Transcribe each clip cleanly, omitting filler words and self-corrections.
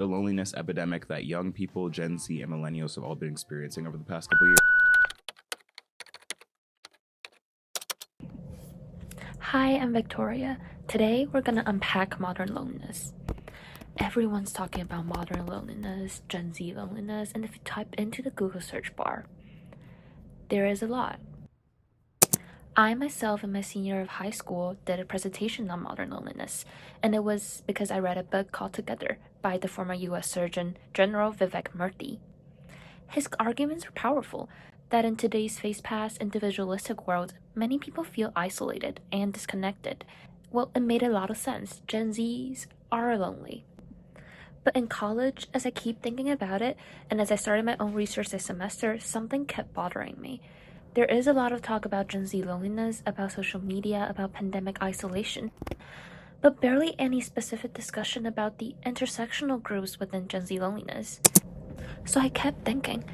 the loneliness epidemic that young people, Gen Z, and millennials have all been experiencing over the past couple years. Hi, I'm Victoria. Today we're gonna unpack modern loneliness. Everyone's talking about modern loneliness, Gen Z loneliness, and if you type into the Google search bar, there is a lot. I myself in my senior year of high school did a presentation on modern loneliness, and it was because I read a book called Together by the former US Surgeon General Vivek Murthy. His arguments were powerful, that in today's fast-paced, individualistic world, many people feel isolated and disconnected. Well, it made a lot of sense. Gen Zs are lonely. But in college, as I keep thinking about it, and as I started my own research this semester, something kept bothering me. There is a lot of talk about Gen Z loneliness, about social media, about pandemic isolation, but barely any specific discussion about the intersectional groups within Gen Z loneliness. So I kept thinking,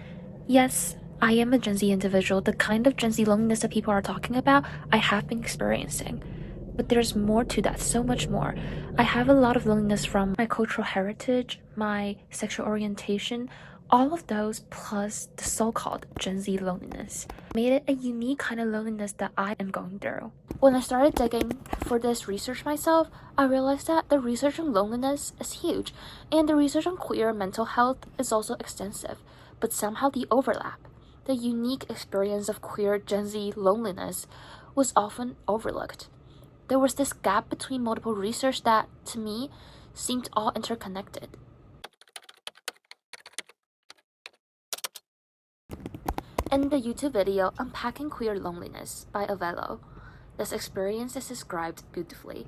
yes, I am a Gen Z individual. The kind of Gen Z loneliness that people are talking about, I have been experiencing. But there's more to that, so much more. I have a lot of loneliness from my cultural heritage, my sexual orientation, all of those plus the so-called Gen Z loneliness made it a unique kind of loneliness that I am going through. When I started digging for this research myself, I realized that the research on loneliness is huge, and the research on queer mental health is also extensive, but somehow the overlap, the unique experience of queer Gen Z loneliness, was often overlooked. There was this gap between multiple research that, to me, seemed all interconnected. In the YouTube video Unpacking Queer Loneliness by Avelo, this experience is described beautifully.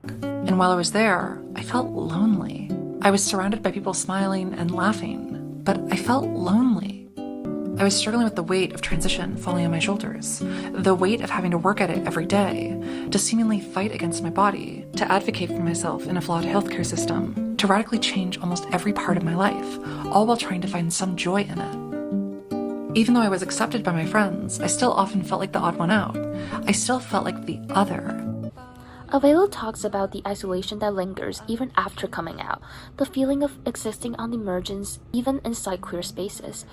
And while I was there, I felt lonely. I was surrounded by people smiling and laughing, but I felt lonely. I was struggling with the weight of transition falling on my shoulders, the weight of having to work at it every day, to seemingly fight against my body, to advocate for myself in a flawed healthcare system, to radically change almost every part of my life, all while trying to find some joy in it. Even though I was accepted by my friends, I still often felt like the odd one out. I still felt like the other. Avelo talks about the isolation that lingers even after coming out, the feeling of existing on the margins even inside queer spaces.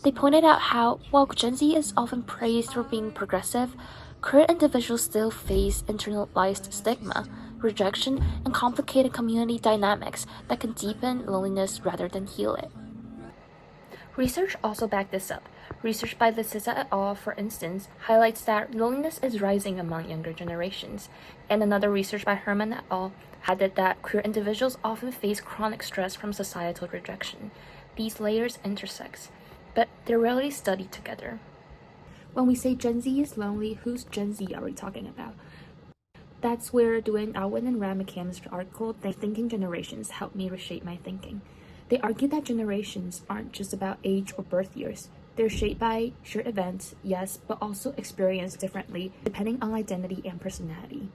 They pointed out how, while Gen Z is often praised for being progressive, queer individuals still face internalized stigma, rejection, and complicated community dynamics that can deepen loneliness rather than heal it. Research also backed this up. Research by Lisiza et al., for instance, highlights that loneliness is rising among younger generations, and another research by Hermann et al. Added that queer individuals often face chronic stress from societal rejection. These layers intersect, but they're rarely studied together. When we say Gen Z is lonely, whose Gen Z are we talking about? That's where doing Alwin and McCammon's article, Rethinking Generations, helped me reshape my thinking. They argue that generations aren't just about age or birth years. They're shaped by shared events, yes, but also experienced differently depending on identity and personality.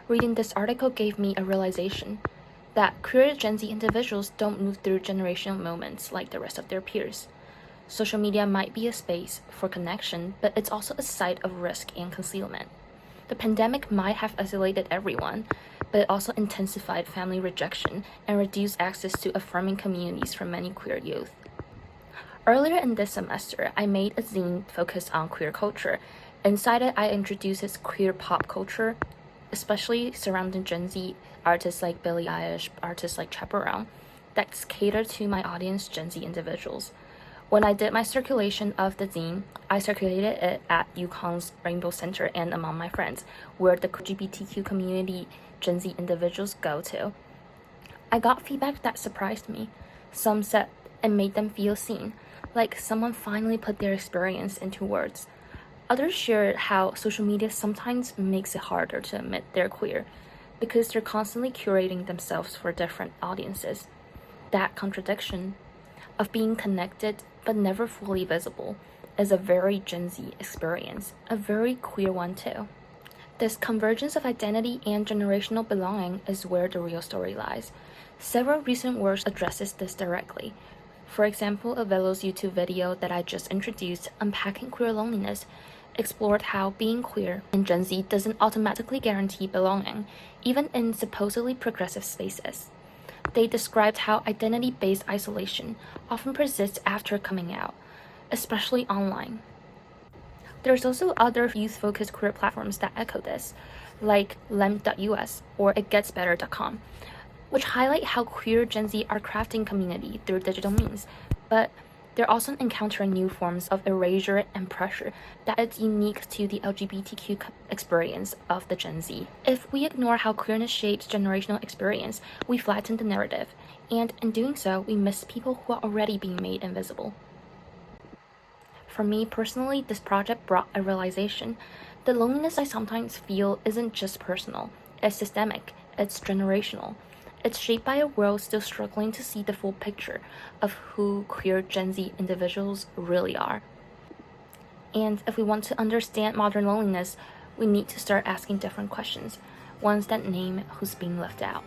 Reading this article gave me a realization that queer Gen Z individuals don't move through generational moments like the rest of their peers. Social media might be a space for connection, but it's also a site of risk and concealment. The pandemic might have isolated everyone, but it also intensified family rejection and reduced access to affirming communities for many queer youth. Earlier in this semester, I made a zine focused on queer culture. Inside it, I introduced queer pop culture, especially surrounding Gen Z artists like Billie Eilish, artists like Chaperone, that's catered to my audience, Gen Z individuals. When I did my circulation of the zine, I circulated it at UConn's Rainbow Center and among my friends, where the LGBTQ community Gen Z individuals go to. I got feedback that surprised me. Some said it made them feel seen, like someone finally put their experience into words. Others shared how social media sometimes makes it harder to admit they're queer, because they're constantly curating themselves for different audiences. That contradiction of being connected but never fully visible is a very Gen Z experience, a very queer one too. This convergence of identity and generational belonging is where the real story lies. Several recent works addresses this directly. For example, Avelo's YouTube video that I just introduced, Unpacking Queer Loneliness, explored how being queer in Gen Z doesn't automatically guarantee belonging, even in supposedly progressive spaces. They described how identity-based isolation often persists after coming out, especially online. There's also other youth-focused queer platforms that echo this, like lem.us or itgetsbetter.com, which highlight how queer Gen Z are crafting community through digital means, but they're also encountering new forms of erasure and pressure that is unique to the LGBTQ experience of the Gen Z. If we ignore how queerness shapes generational experience, we flatten the narrative, and in doing so, we miss people who are already being made invisible. For me personally, this project brought a realization. The loneliness I sometimes feel isn't just personal, it's systemic, it's generational. It's shaped by a world still struggling to see the full picture of who queer Gen Z individuals really are. And if we want to understand modern loneliness, we need to start asking different questions, ones that name who's being left out.